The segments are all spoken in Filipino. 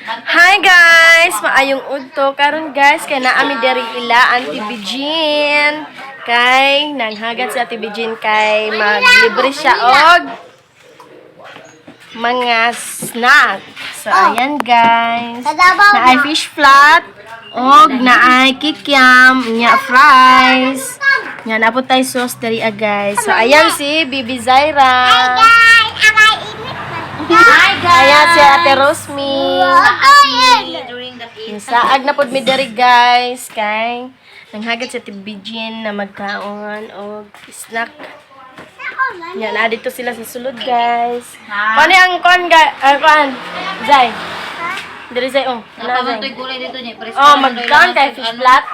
Hi guys, maayong udto karon guys kay naami diri ila Auntie Bijin. Kay nanghagat si Auntie Bijin kay maglibre siya og mga snack. So ayan guys. Naay fish flat og naay kikiam, nya fries. Nya napod tay sauce diri guys. So ayan si Bibi Zaira. Hi guys! Ayan si Ate Rosmi. During the Saag na pod mi diri guys kay nanghagat sa tibijin na magkaon og snack. Yan na dito sila sa sulod guys. Kani ang kon kon Zay. Diri Zay oh. Ana Zay. gulay dito niya. Oh, magkaon kay fish flat.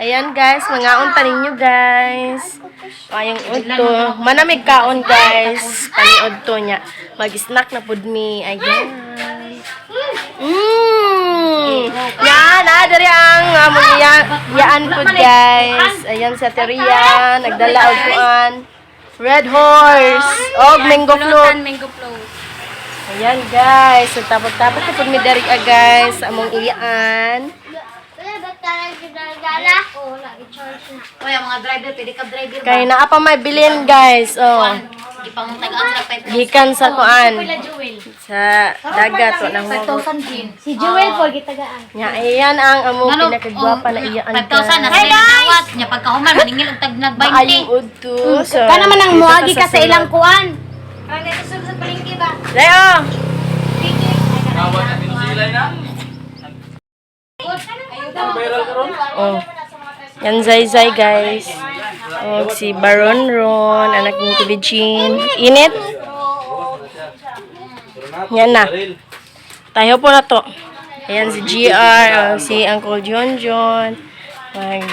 Ayan guys, mga unta ninyo guys. Ayong udto. Manamig kaon guys. Kani udto nya. Mag-snack na pud mi. Ayan. Yan, diri ang yaan pud guys. Ayan sa Teria, nagdala og kuan. Red horse. Og mango float. Mango float. Ayan guys, so tapos-tapos na pud mi diri guys among iyaan. Oy, mga driver, pwede ka driver ba? Kay naa pa may bilin guys. Oh. Ipanguntagaan sa 5,000. Gikan sa kuan. Jewel. Sa dagat wa nang hugot. 5,000 din. Si Jewel po, gitagaan. Nya ayan ang among pinakagwapa na iyaan. 5,000 na sila nawat. Nya pagkahuman maningil og tag nag 20. Ayong udto. So, Ka naman ang dito muagi ta ka sa ilang kuan. Kaya dito sa palengke ba? Dayo. Oh. Yan Zay guys. Oh, si Baron Ron, anak ni Tibijin. Init. Yan na. Tayo po na to. Ayan si GR, si Uncle John.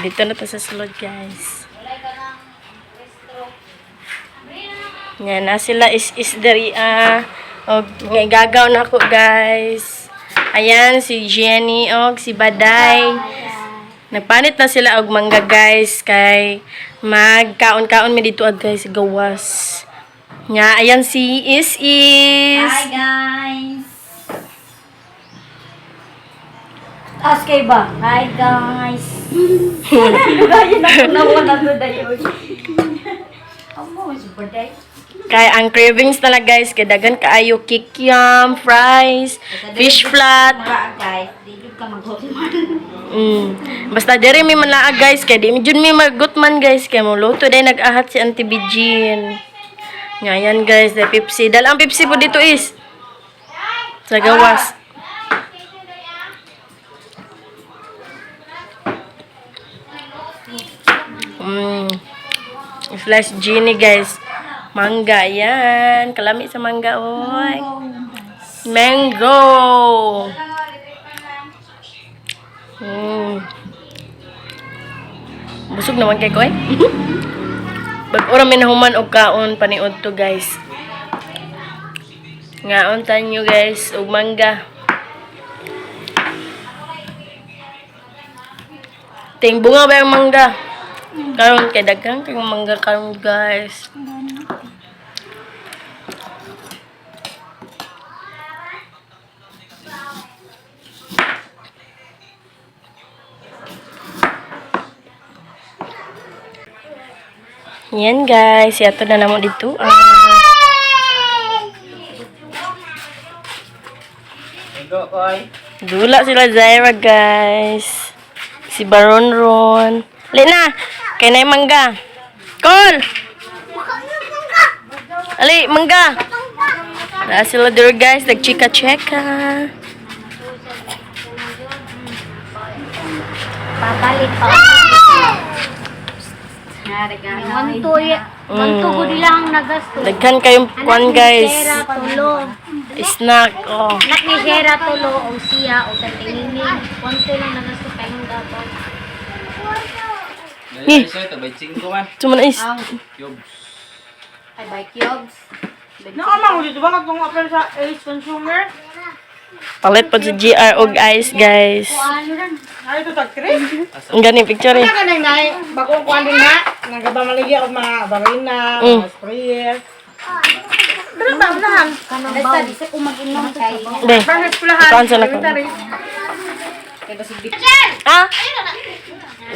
Dito na to sa sulod guys. Yan na sila is dari og gagaw na ko guys. Ayan si Jenny og si Baday. Nagpanit na sila og mangga guys kay magkaon-kaon mi dito guys gawas. Nya ayan si is. Hi guys. Taas kay ba? Hi guys. Gaya na ko na to dayo. Amo super day. Kay ang cravings na guys kay dagan kaayo kikiam, fries, fish flat. Guys, di ka maghotiman. Basta diri mi manlaa guys kay di mi jud mi magutman guys kay mo luto day nag-ahat si Auntie Bijin. Ngayon guys, the Pepsi. Dala ang Pepsi po dito is sa gawas. Flash genie guys. Mangga yan. Kalami sa mangga oy. Mango. Busog naman kay koy. Bag-ora minahuman og kaon paniud to guys. Ngaon tanyo guys og mangga. Ting bunga ba yung mangga? Karon kay daghang kay mangga karon guys. Yan guys, yato na namo dito. Dula sila Zaira guys. Si Baron Ron. Lina, kay na mangga. Call! Ali, mangga. Dala sila dito guys, nagchika-cheka. Papalit pa. Mantugo nilang nagasto. Daghan kayong kwan guys. Sera tulo. Snack, oh. Nak ni Sera tulo o siya o sa tinini. Konti lang nagasto kayong dapat. Cuma na is. Ay buy cubes. Nakamang dito ba kung apply sa Ace Consumer? Palit pa si GR og ice guys. Ay, ito tag-trip. Ang gani picture eh. Kaya ka nang nai, bagong kuhan din na. Nagaba malagi ako mga barina, mga sprayer. Pero ba, unahan? Ay, sabi sa umaginom kay. Be. Bakit pulahan? Ikaw sa nako. Ah?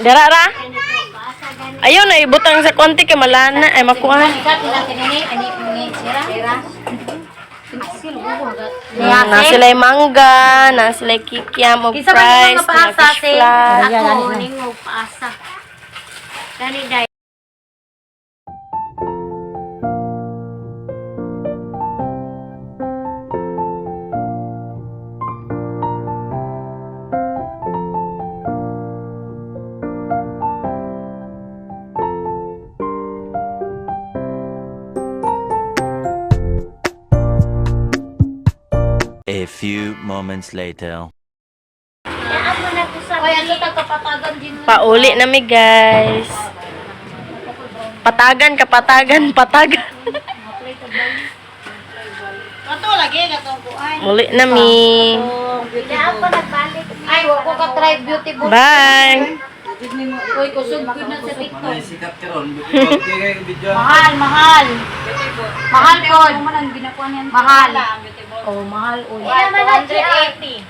Dara ra. Ayaw na ibutang sa konti kay malana ay makuha. Na sila mangga, na sila kikiam og Isa ba fries, mga paasa na fish si fry. ako ningo paasa. Kani dai. A few moments later. Oy, ano ta kapatagan din. Pauli na mi guys. Patagan, kapatagan, patagan. Kato lagi, kato buhay. Muli na mi. Ay, wa ko ka try beauty book. Bye. Uy, kusog gud na sa TikTok. Sikat karon, video. Mahal, mahal. Mahal pod. Mahal. Oh, mahal. Uy. 280.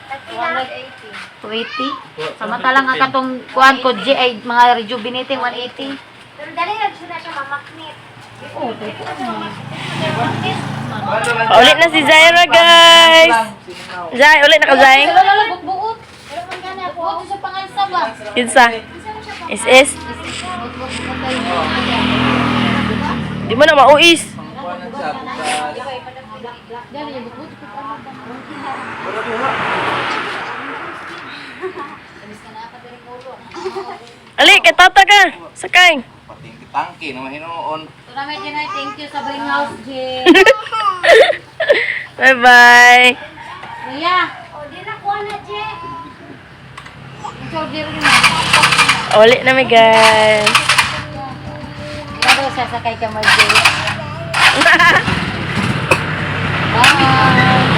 280. Samantala nga katong kuan ko G ay mga rejuvenating 180. Pero dali lang sila siya mamaknit. Ulit na si Zaira guys. Zay, ulit na ka Zay. Lala buot. Pero man gana buot sa pangansa ba? Kinsa? Is. Di mo na mauis. Ali, kay tata ka. Sakay. Tangki na mahinoon. Tura medyo na thank you sa Bring House J. Bye-bye. Kuya, O, di na kuha na, Je. ito order na. Ulit na mi guys. Lalo sa sakay ka mag J.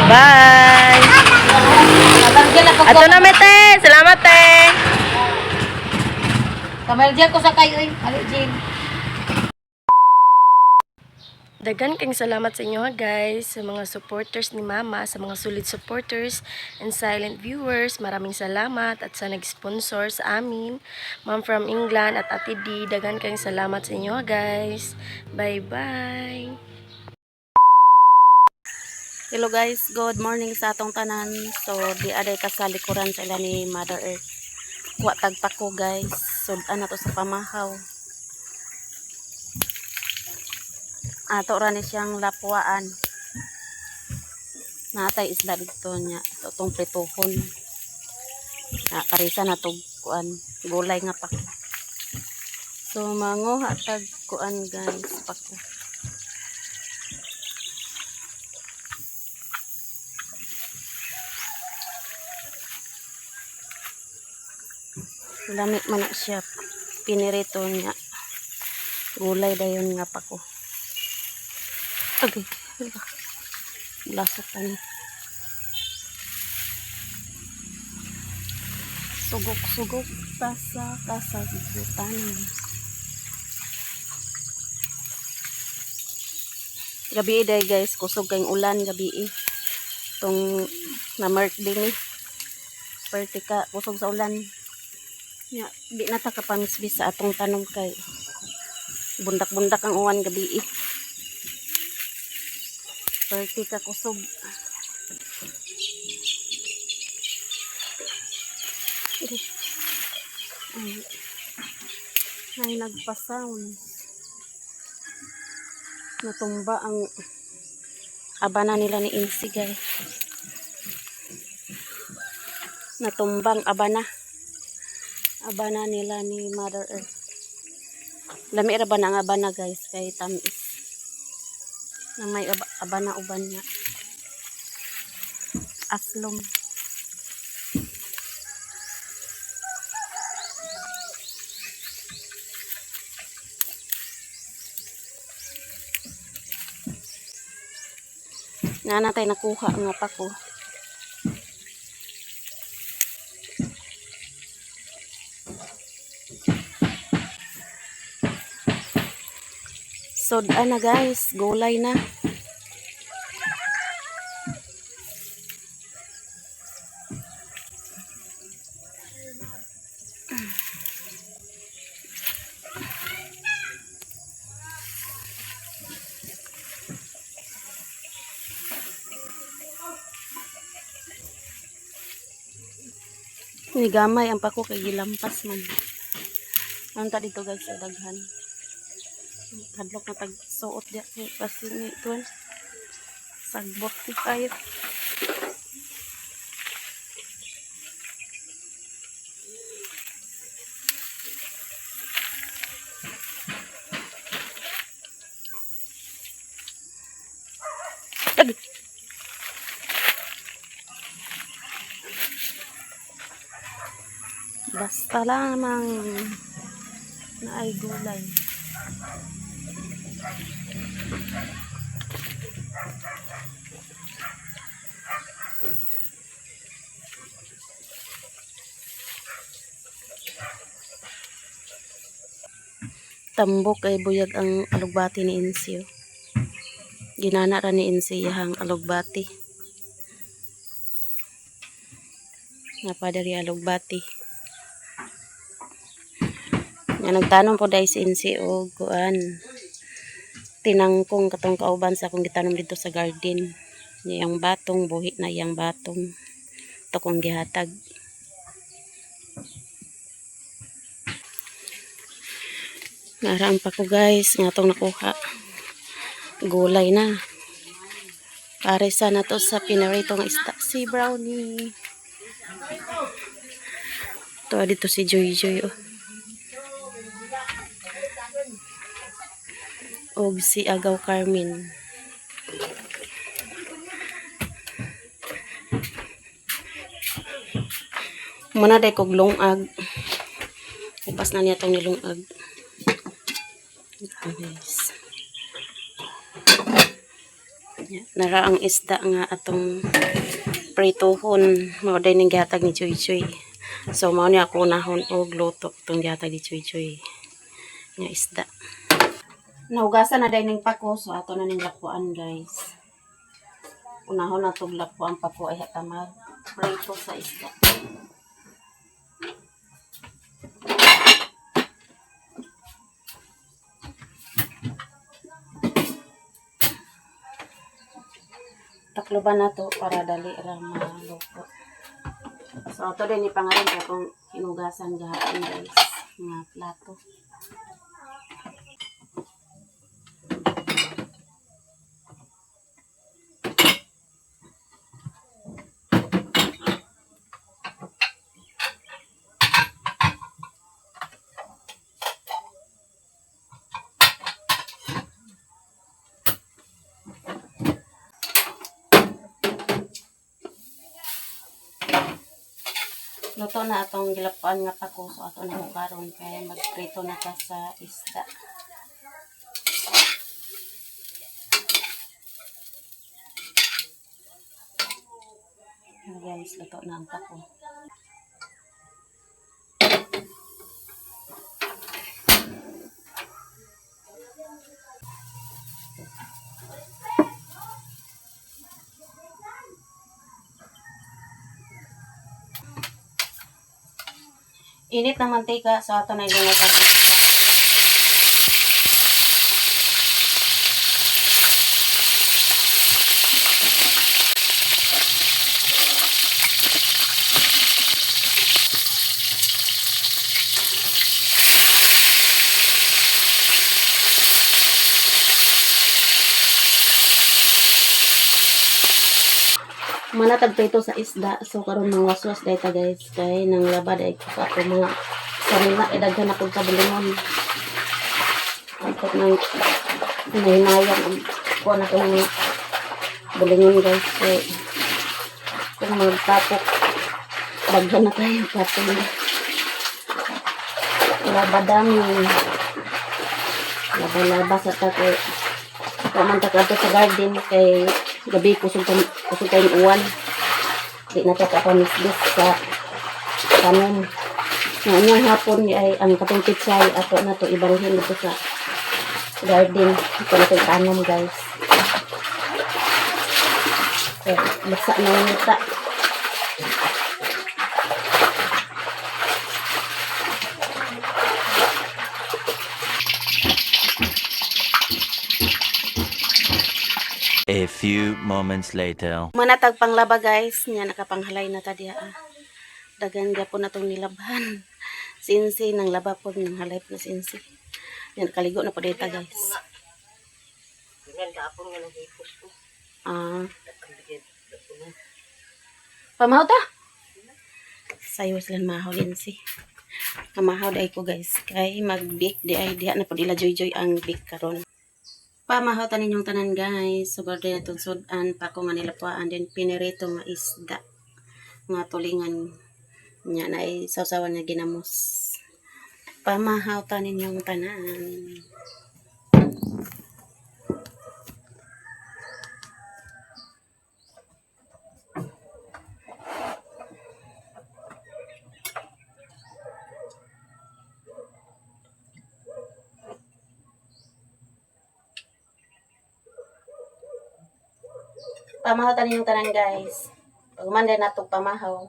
Bye. Kamerjel ako Ato na mete. Salamat eh. Kamerjel ko sakay oy. Ali Jin. Dagan kang salamat sa inyo ha guys, sa mga supporters ni Mama, sa mga solid supporters and silent viewers. Maraming salamat at sa nag-sponsor sa amin, Mom from England at Ate D. Dagan kang salamat sa inyo ha guys. Bye-bye. Hello guys, good morning sa atong tanan. So di aday ka sa likuran sa ila ni Mother Earth. Wa tagpako guys. Sudan na to sa pamahaw. Ato ra ni siyang lapuan. Natay isla dito niya. Itong prituhon. Karisa na to kuan gulay nga pako. So manguha tag kuan guys pako. Lamit man na siya. Pinirito niya. Gulay dayon nga pa ko. Okay. Lasok pa niya. Sugok-sugok pa sa kasagutan. Gabi day guys. Kusog kayong ulan gabi itong na-mark din Pertika. Kusog sa ulan. Ya, di na ta kapamisbis sa atong tanom kay bundak-bundak ang uwan gabi Perti ka kusog. Ay nagpa-sound. Natumba ang abana nila ni Insi guys. Natumbang abana nila ni Mother Earth. Lami ra ba na ang abana guys kay tamis. Na may abana uban niya. Aslom. Nanatay nakuha nga pa ko. Sodan na guys, gulay na. Ni gamay ang pako kay gilampas man. Nanta dito guys sa daghan. Hadlok na tag suot diya kasi ni tuan. Sagbot ni kayo. Basta lamang na ay gulay. Tambok ay buyag ang alugbati ni Insyo. Ginana ra ni Insyo ang alugbati. Napadari alugbati. Nga nagtanom po dahil si Insyo o kuan. Tinangkong katong kauban sa akong gitanom dito sa garden. Yang batong, buhi na yang batong. Ito kong gihatag. Naraan pa ko guys, nga itong nakuha. Gulay na. Pare sana to sa pinarito ng isda. Si Brownie. Ito dito si Joy Joy. O si Agaw Carmen. Muna day kog lungag. Ipas na niya itong nilungag. Ito guys. Nara ang isda nga atong prituhon. Mauday ng gihatag ni Choy Choy. So mao niya ako unahon og luto itong gihatag ni Choy Choy. Nga isda. Nahugasan na day ning pako. So ato na ning lapuan guys. Unahon na itong lapuan pako ay hatamag prito sa isda. Takloban na to para dali ra maluto. So ato din ipangalan kay kung hinugasan gahapon guys nga plato. Luto na atong gilapuan nga pako. So ato na karon kaya magprito na ka sa isda. Guys, luto na ang pako. Init ng mantika, so ato na ilunod ang isda. Manatag prito sa isda, so karon mga waswas dahil guys, kay nang labad ay kato mga sanila, idaghan ako sa bulingon. Kapag nang hinahinayang ang kuha na ko ng bulingon guys, kay kung magtapok, daghan na tayo katong labadami, laba-laba sa tako. Pamantak ato sa garden, kay gabi kusog tayong uwan. Di na ito kapamisbis sa tanom. Ngayong hapon ay ang katong pitsay ato na ito ibaruhin dito sa garden. Ito na ito tanom guys. Okay, basa na yung nita. A few moments later. Manatag panglaba guys, niya nakapanghalay na ta diha. Dagan gapon na itong nilabhan. Sinsi nang laba po ng halip na sinsi. Yan, kaligo na po dito guys. Ah. Pamahaw ta? Sayo sila mahaw din si. Namahaw day ko guys. Kay mag-bake di ay diha na po nila joy ang bake karon. Pamahaw ta ninyong tanan guys. Sugod din itong sudan pa ko nga nila po. And then pinirito nga isda. Nga tulingan niya na ay sawsawan nga ginamos. Pamahaw ta ninyong tanan. Pamahaw tanin yung tanan guys. Pag umanda na itong pamahaw,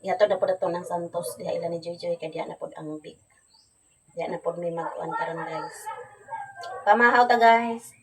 yato na po na ng Santos. Diha ila ni Joy kaya diha na po ang big. Diha na po may mag-uwan karon guys. Pamahaw ta guys.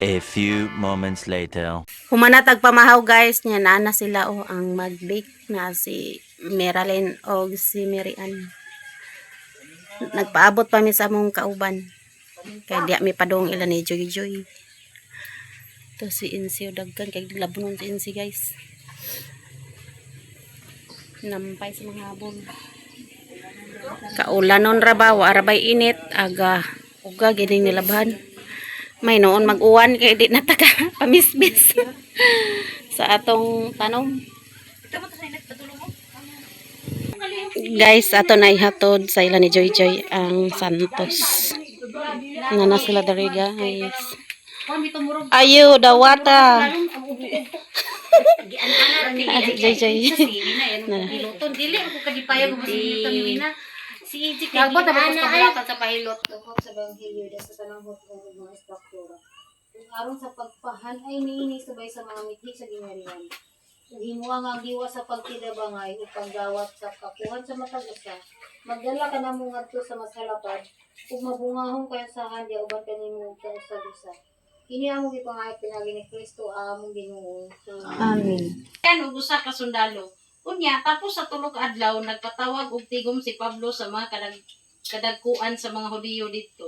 A few moments later. Humanatag pamahaw guys, nya na sila o ang mag-bake na si Meralyn o si Marian. Nagpaabot pa mi sa mong kauban. Kaya diya mi padong ila ni Joy. To si Insi o dagkan kay labunon si Insi guys. Nampay sa mga habon. Kaulanon ra ba wa arabay init aga uga gini nilabhan. May noon mag-uwan kay di nataka pamisbis sa atong tanom. Guys, ato na ihatod sa ila ni Joy ang Santos. Nga na sila dari guys. Ayo, dawata. Joy. Piloton dili ako kadipayag mo sa piloton ni na. Si Iji kay ana ay sa pahilot ko sa Evangelio sa tanang hot ko mga struktura. Kung aron sa pagpahan ay niini sabay sa mga mithi sa ginarihan. Himuha nga giwa sa pagkidabangay upang gawat sa kakuhan sa matag-usa. Magdala ka na mo ngadto sa masalapad ug mabungahon kayo sa handi uban kanimo sa usa. Kini amo gipangayat pinagi ni Kristo among Ginoo. Amen. Yan ug usa ka sundalo. Unya tapos sa tulog adlaw nagpatawag og tigom si Pablo sa mga kadagkuan sa mga Hudiyo didto.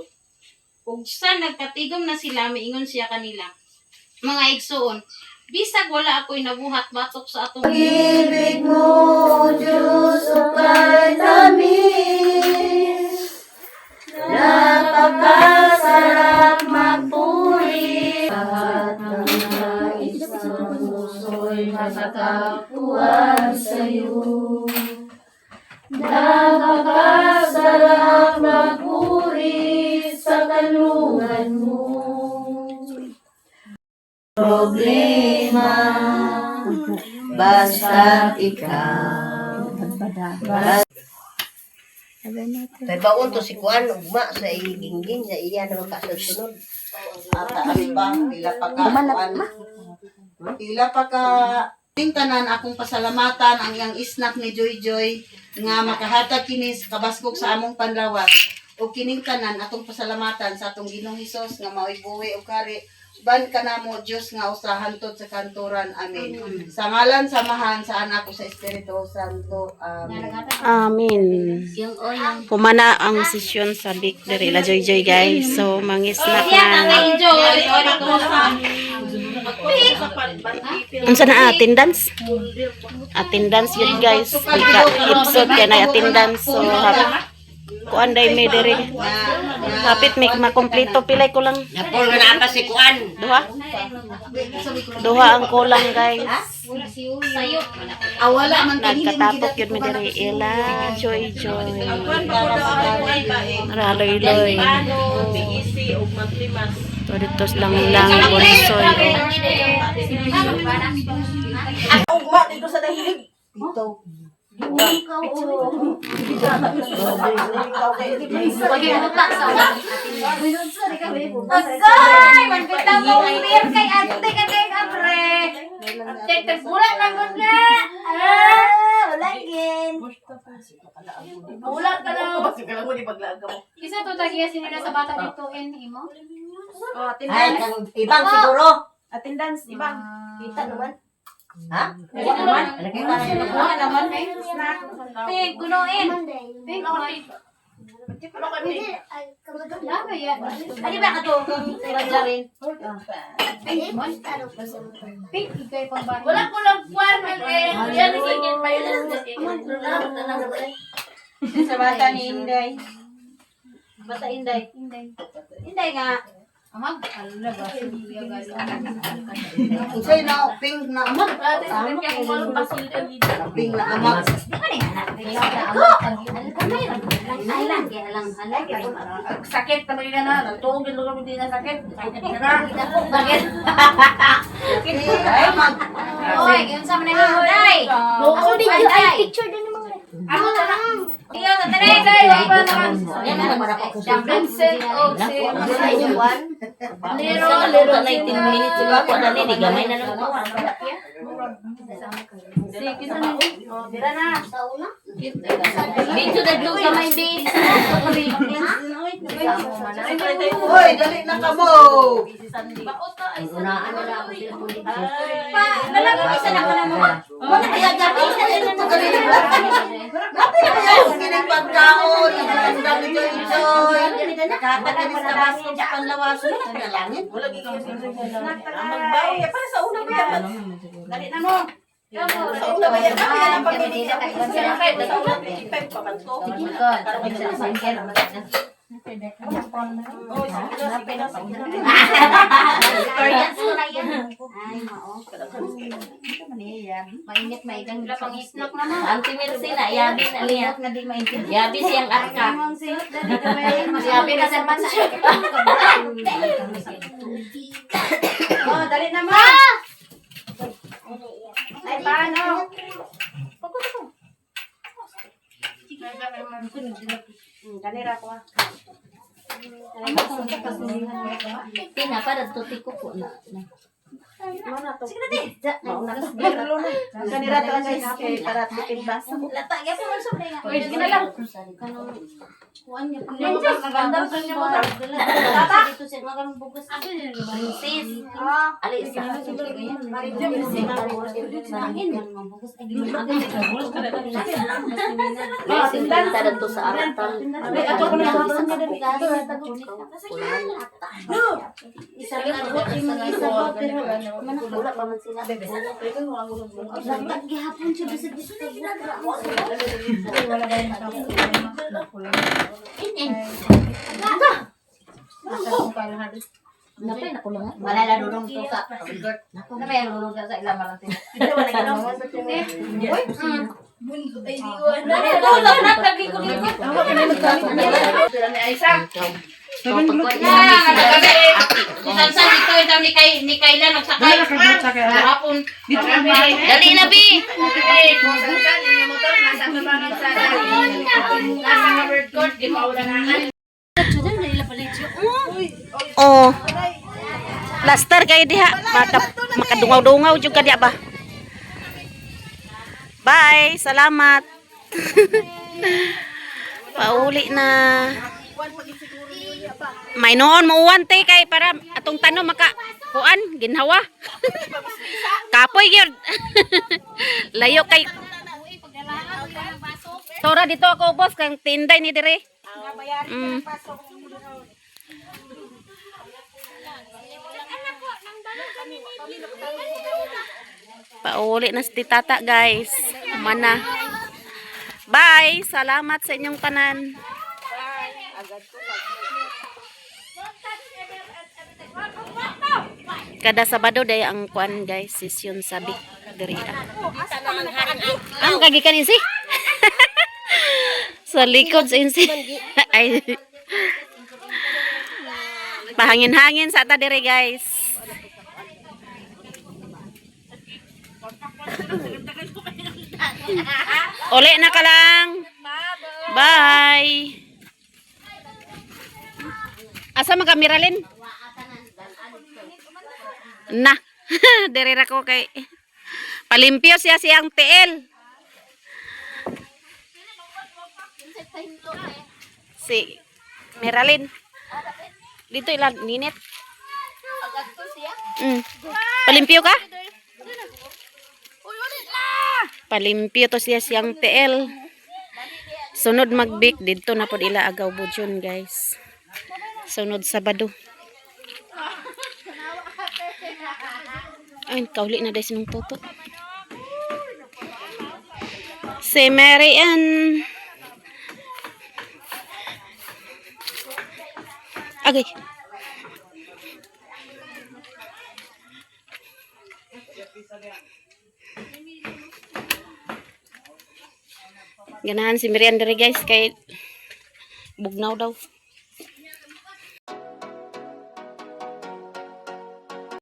Ug sa nagkatigom na sila miingon siya kanila, mga igsoon, bisag wala ako'y nabuhat batok sa atong Ibig mo, Diyos, ukay tamis. Napakasarap magpuri. Lahat ng nais sa puso'y nakatapuan sa'yo. Napakasarap magpuri sa kalungan mo. Problema, basta't ikaw. May baon to si Kuan, ugma sa igingging, sa iya naman kasunod. Taas pa, ila pa ka, ila pa ka, tanan akong pasalamatan ang iyang isnak ni Joy nga makahatag kini kabaskog sa among panlawas. O kining tanan atong pasalamatan sa atong Ginoong Hesus nga mao'y buhi o kari. Ban ka na mo, Diyos nga usahan to sa kanturan. Amen. Sa ngalan, samahan, sa anak ko sa Espiritu Santo. Amen. Amen. Humana ang sesyon sa Big Dere la Joy guys. So mangisnak na. Unsa na attendance? Attendance yun guys. Ika episode kaya na attendance. So kuan day may dere. Kapit may makompleto pilay ko lang. Napol nga na si Kuan. Duha ang kulang guys. Awala man Nagkatapok yun may dere ila Joy. Raloy. Toritos lang bonsoy. ugma dito sa dahilig. Dito. Pag-imutak sa Agay! Magpita mo beer kay ate ka kay kapre. Ate, tagbulat lang ko na. Wala gin. Bulat ka lang. Isa to tagiya sinila sa bata dito in imo. Ay, ibang siguro. Attendance, ibang. Kita naman. Ha? Pig, kunuin. Pig, Lama yan. Ano ba ka to? Rin. Pig, ikay pang bahay. Wala ko lang kwan. Yan, sigit pa yun. Sa bata ni Inday. Bata Inday. Inday nga. Amag, ano na ba? Siya galing. Unsay na ping na amag. Ping na amag. Sakit na magiging na. Nagtuong din lugar mo din na sakit. Sakit Ay, amag. Oy, yun sa manay mo, Day. Ako din yung ay picture din mo. Ako na lang. Iyo, sa tanay, Day. Wag pa naman. Yan na naman ako. Vincent o si Lero, 19 minutes ba ako na ni gamay na lang ako. Dira na. Dito na doon gamay din. Hoy, dali na ka mo. Unaan na lang ako sila. Nalagay isa na ka na mo. Muna kaya gamay na lang ito kanina. Napi na yan. Kining pagkaon. Ang dami ko enjoy. Nakataginis na basko sa panlawas. Wala ka na langit. Wala ka Magbawi. Para sa una ba yan? Dali na mo. Sa una ba yan? Kaya lang pag hindi na kayo. Sa una, 25 pa man to. Mainit, maigang nila pang snack na mo. Auntie Mercy na, yabi na niya. Yabi siyang atka. Sabi ka sa bansa. Oh, dali na mo. Ay, paano? Kanira ko ah. Tina, para tuti ko po na. Sige na din. Kanira to guys. Kay para tipid ba? Lata, ya po sa mga. Uy, sige na lang. Kuan niya. Maganda sa niya mo. Tata. Dito sa mga bugas. Princess. Alisa. Sinta dito sa aratan. Ato ko na Isa lang isa wala pa man sila. Dapat gihapon siya bisag bisag ginagawa. Napay na ko lang. Malala dudong tuka. Na may lulong sa ilang malang sila. Tulog na lagi ko dito. Kusansan dito ito ni Kayla nagsakay. Hapon. Dali na bi. Oh. Plaster kayo diha. Makadungaw-dungaw juga diha ba? Bye. Salamat. Pauli na. May noon muuwan te kay para atong tano maka kuan ginhawa. Kapoy gyud. Layo kay. Tora dito ako boss kang tinday ni dire. Pauli na si tata guys. Mana. Bye. Salamat sa inyong tanan. Kada Sabado day ang kuan guys, session sabi diri. Ang kagikan insi. Sa likod sa insi. Ay. Pahangin-hangin sa ta diri guys. Uli na ka lang. Bye. Asa man ka, Miralyn? Na. Derira ko kay palimpyo siya siyang tiil. Si Miralyn. Dito ilan ninit. Palimpyo ka? Palimpyo to siya siyang tiil. Sunod magbik dito na pod ila agaw budyon guys. Sunod Sabado. Ay, kauli na dahil sinong toto. Si Mary Ann. Okay. Ganahan si Mary Ann dari guys kay bugnaw daw.